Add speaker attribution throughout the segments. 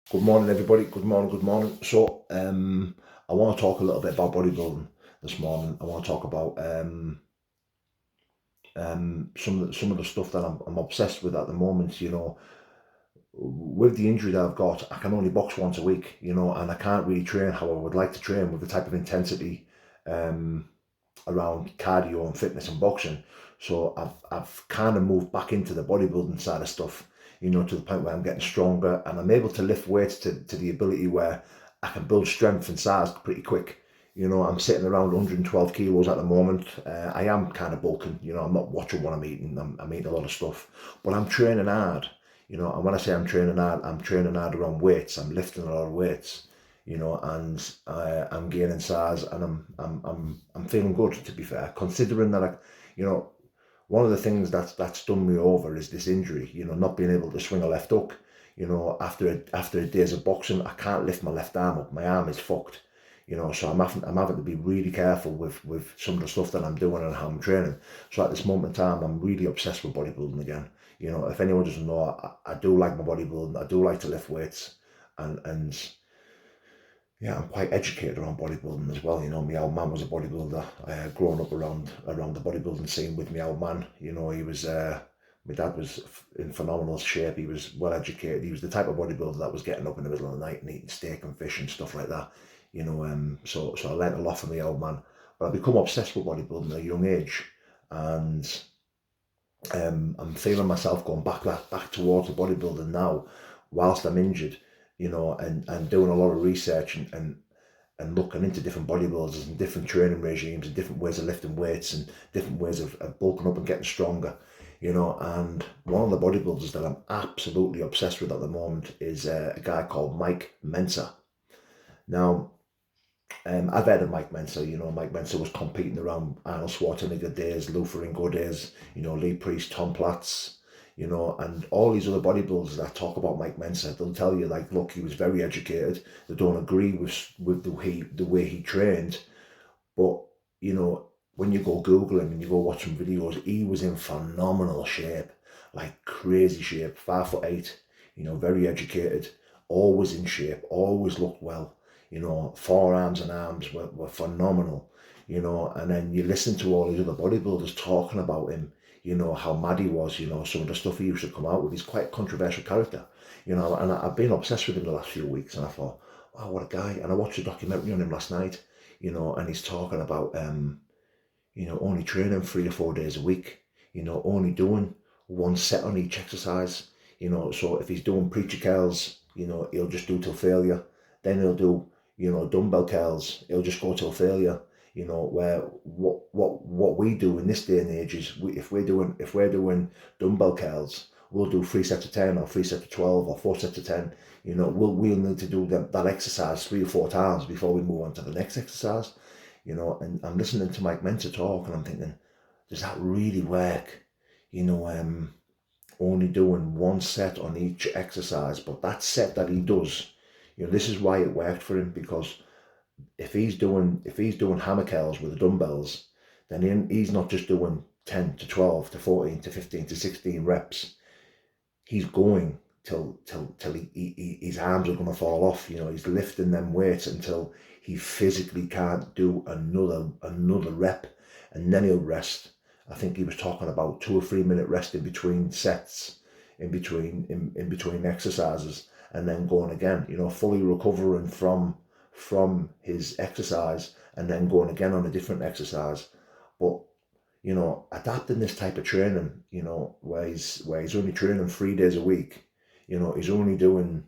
Speaker 1: Good morning, everybody. Good morning, good morning. So, I want to talk a little bit about bodybuilding this morning. I want to talk about some of the stuff that I'm obsessed with at the moment. With the injury that I've got, I can only box once a week. And I can't really train how I would like to train with the type of intensity um, around cardio and fitness and boxing. So I've kind of moved back into the bodybuilding side of stuff, to the point where I'm getting stronger and I'm able to lift weights to the ability where I can build strength and size pretty quick. I'm sitting around 112 kilos at the moment. I am kind of bulking, I'm not watching what I'm eating. I'm eating a lot of stuff, but I'm training hard, and when I say I'm training hard around weights. I'm lifting a lot of weights, and I'm gaining size, and I'm feeling good, to be fair, considering that one of the things that's done me over is this injury. Not being able to swing a left hook. After a days of boxing, I can't lift my left arm up. My arm is fucked. So I'm having to be really careful with some of the stuff that I'm doing and how I'm training. So at this moment in time, I'm really obsessed with bodybuilding again. If anyone doesn't know, I do like my bodybuilding. I do like to lift weights, and yeah, I'm quite educated around bodybuilding as well. My old man was a bodybuilder. I had grown up around the bodybuilding scene with my old man. He was my dad was in phenomenal shape. He was well educated. He was the type of bodybuilder that was getting up in the middle of the night and eating steak and fish and stuff like that. So I learnt a lot from my old man. But I become obsessed with bodybuilding at a young age, and I'm feeling myself going back towards the bodybuilding now, whilst I'm injured. And doing a lot of research and looking into different bodybuilders and different training regimes and different ways of lifting weights and different ways of bulking up and getting stronger. And one of the bodybuilders that I'm absolutely obsessed with at the moment is a guy called Mike Mentzer. Now, I've heard of Mike Mentzer. Mike Mentzer was competing around Arnold Schwarzenegger days, Lou Ferrigno days, Lee Priest, Tom Platz, and all these other bodybuilders that talk about Mike Mentzer. They'll tell you, like, look, he was very educated. They don't agree with the way he trained, but when you go Google him and you go watch some videos, he was in phenomenal shape, like crazy shape, 5'8", very educated, always in shape, always looked well. Forearms and arms were phenomenal. And then you listen to all these other bodybuilders talking about him, how mad he was, some of the stuff he used to come out with. He's quite a controversial character, and I've been obsessed with him the last few weeks, and I thought, wow, what a guy. And I watched a documentary on him last night, and he's talking about, only training 3 or 4 days a week, only doing one set on each exercise, so if he's doing preacher curls, he'll just do till failure. Then he'll do, dumbbell curls, he'll just go till failure. Where what we do in this day and age is if we're doing dumbbell curls, we'll do 3 sets of 10 or 3 sets of 12 or 4 sets of 10. We'll need to do that exercise 3 or 4 times before we move on to the next exercise. And I'm listening to Mike Mentzer talk and I'm thinking, does that really work? Only doing one set on each exercise, but that set that he does, this is why it worked for him, because if he's doing hammer curls with the dumbbells, then he's not just doing 10 to 12 to 14 to 15 to 16 reps. He's going till his arms are going to fall off. He's lifting them weights until he physically can't do another rep, and then he'll rest. I think he was talking about 2 or 3 minute rest in between sets, in between exercises, and then going again. Fully recovering from his exercise and then going again on a different exercise. But adapting this type of training, where he's only training 3 days a week, he's only doing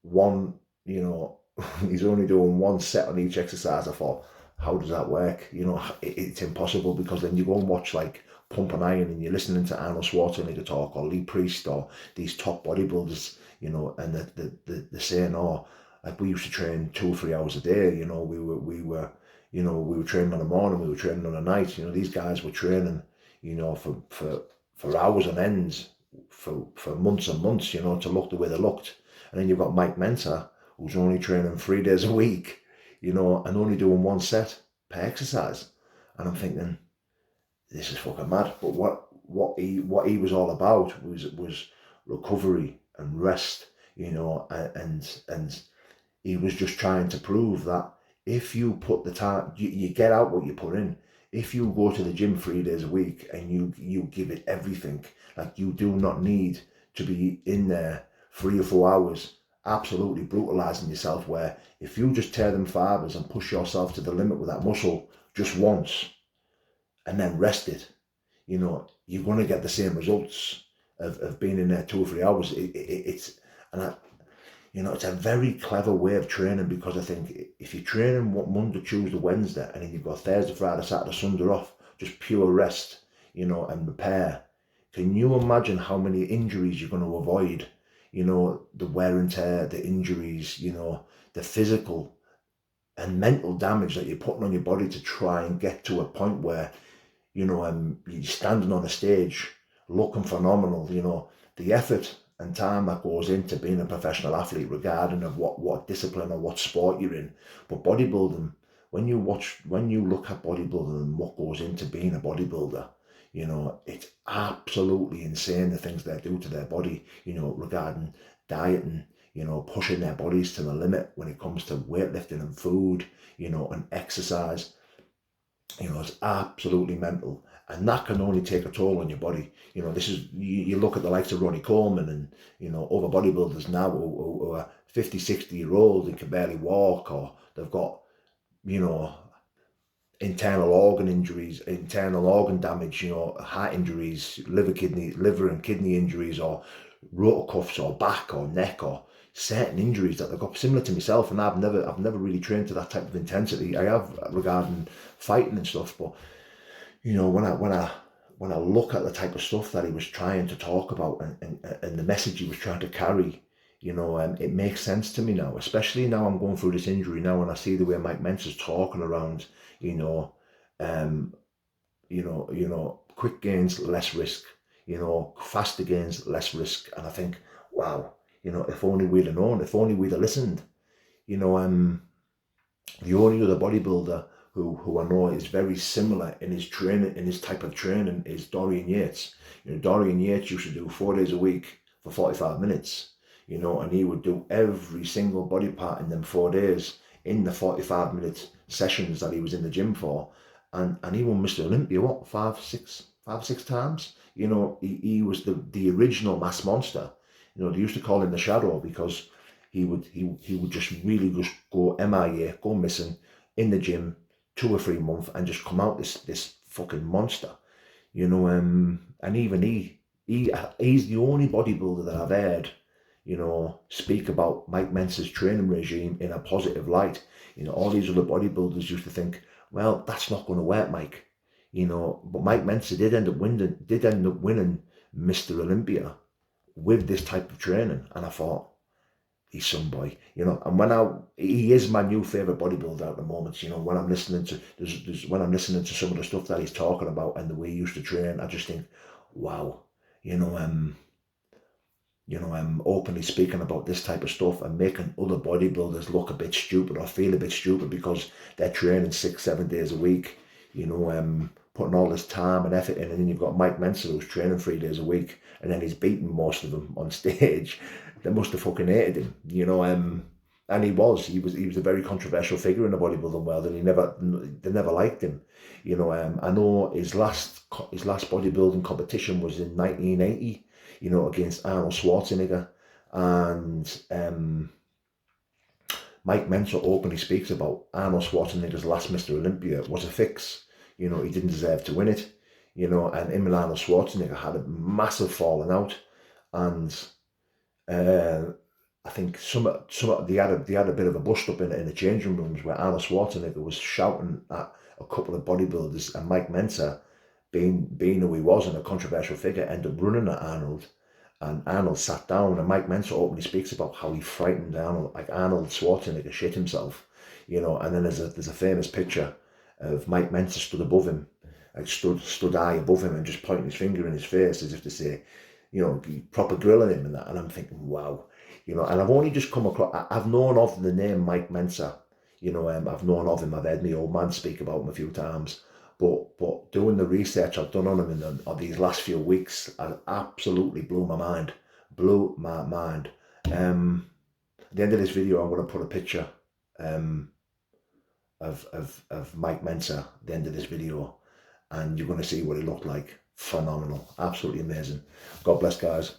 Speaker 1: one, he's only doing one set on each exercise. I thought, how does that work? It's impossible, because then you go and watch like Pump and Iron and you're listening to Arnold Schwarzenegger talk, or Lee Priest, or these top bodybuilders, and they're saying, oh, like, we used to train 2 or 3 hours a day. We were training in the morning, we were training on the night. These guys were training, for hours on ends, for months and months, to look the way they looked. And then you've got Mike Mentzer, who's only training 3 days a week, and only doing one set per exercise. And I'm thinking, this is fucking mad. But what he was all about was recovery and rest. and he was just trying to prove that if you put the time, you get out what you put in. If you go to the gym 3 days a week and you give it everything, like you do not need to be in there 3 or 4 hours absolutely brutalizing yourself, where if you just tear them fibers and push yourself to the limit with that muscle just once and then rest it, you're going to get the same results of being in there 2 or 3 hours. It's and I, it's a very clever way of training, because I think if you're training Monday, Tuesday, Wednesday, and then you've got Thursday, Friday, Saturday, Sunday off, just pure rest, and repair, can you imagine how many injuries you're going to avoid? The wear and tear, the injuries, the physical and mental damage that you're putting on your body to try and get to a point where, you're standing on a stage looking phenomenal, the effort and time that goes into being a professional athlete, regarding of what discipline or what sport you're in. But bodybuilding, when you look at bodybuilding and what goes into being a bodybuilder, it's absolutely insane, the things they do to their body, regarding dieting, pushing their bodies to the limit when it comes to weightlifting and food, and exercise. It's absolutely mental. And that can only take a toll on your body. This is, you look at the likes of Ronnie Coleman and, other bodybuilders now who are 50, 60-year-old and can barely walk, or they've got, internal organ injuries, internal organ damage, heart injuries, liver and kidney injuries, or rotor cuffs, or back or neck, or certain injuries that they've got, similar to myself. And I've never really trained to that type of intensity. I have regarding fighting and stuff, but when I look at the type of stuff that he was trying to talk about, and the message he was trying to carry, it makes sense to me now, especially now I'm going through this injury now, and I see the way Mike Mentzer's talking around, quick gains, less risk, faster gains, less risk. And I think, wow, if only we'd have known, if only we'd have listened. The only other bodybuilder who I know is very similar in his training, in his type of training, is Dorian Yates. Dorian Yates used to do 4 days a week for 45 minutes, and he would do every single body part in them 4 days in the 45-minute sessions that he was in the gym for. And he won Mr. Olympia, what, five, six times? He was the original mass monster. They used to call him the Shadow, because he would just really just go MIA, go missing in the gym 2 or 3 months, and just come out this fucking monster. And even he's the only bodybuilder that I've heard, speak about Mike Mentzer's training regime in a positive light. All these other bodybuilders used to think, well, that's not going to work, Mike. But Mike Mentzer did end up winning Mr. Olympia with this type of training. And I thought, he's some boy, and he is my new favorite bodybuilder at the moment. When I'm listening to some of the stuff that he's talking about and the way he used to train, I just think, wow, I'm openly speaking about this type of stuff and making other bodybuilders look a bit stupid or feel a bit stupid because they're training 6-7 days a week, putting all this time and effort in. And then you've got Mike Mentzer, who's training 3 days a week, and then he's beating most of them on stage. They must have fucking hated him, and he was a very controversial figure in the bodybuilding world, and they never liked him. I know his last bodybuilding competition was in 1980, against Arnold Schwarzenegger, and Mike Mentzer openly speaks about Arnold Schwarzenegger's last Mr. Olympia was a fix. He didn't deserve to win it, and him and Arnold Schwarzenegger had a massive falling out, and I think they had a bit of a bust up in the changing rooms, where Arnold Schwarzenegger was shouting at a couple of bodybuilders, and Mike Mentzer, being who he was and a controversial figure, ended up running at Arnold, and Arnold sat down, and Mike Mentzer openly speaks about how he frightened Arnold, like Arnold Schwarzenegger shit himself, and then there's a famous picture of Mike Mentzer stood above him, like stood high above him and just pointing his finger in his face as if to say, proper grilling him and that. And I'm thinking, wow, and I've only just come across, I've known of the name Mike Mentzer, I've known of him, I've heard my old man speak about him a few times, but doing the research I've done on him in these last few weeks, has absolutely blew my mind. At the end of this video, I'm going to put a picture of Mike Mentzer at the end of this video, and you're going to see what he looked like. Phenomenal, absolutely amazing. God bless, guys.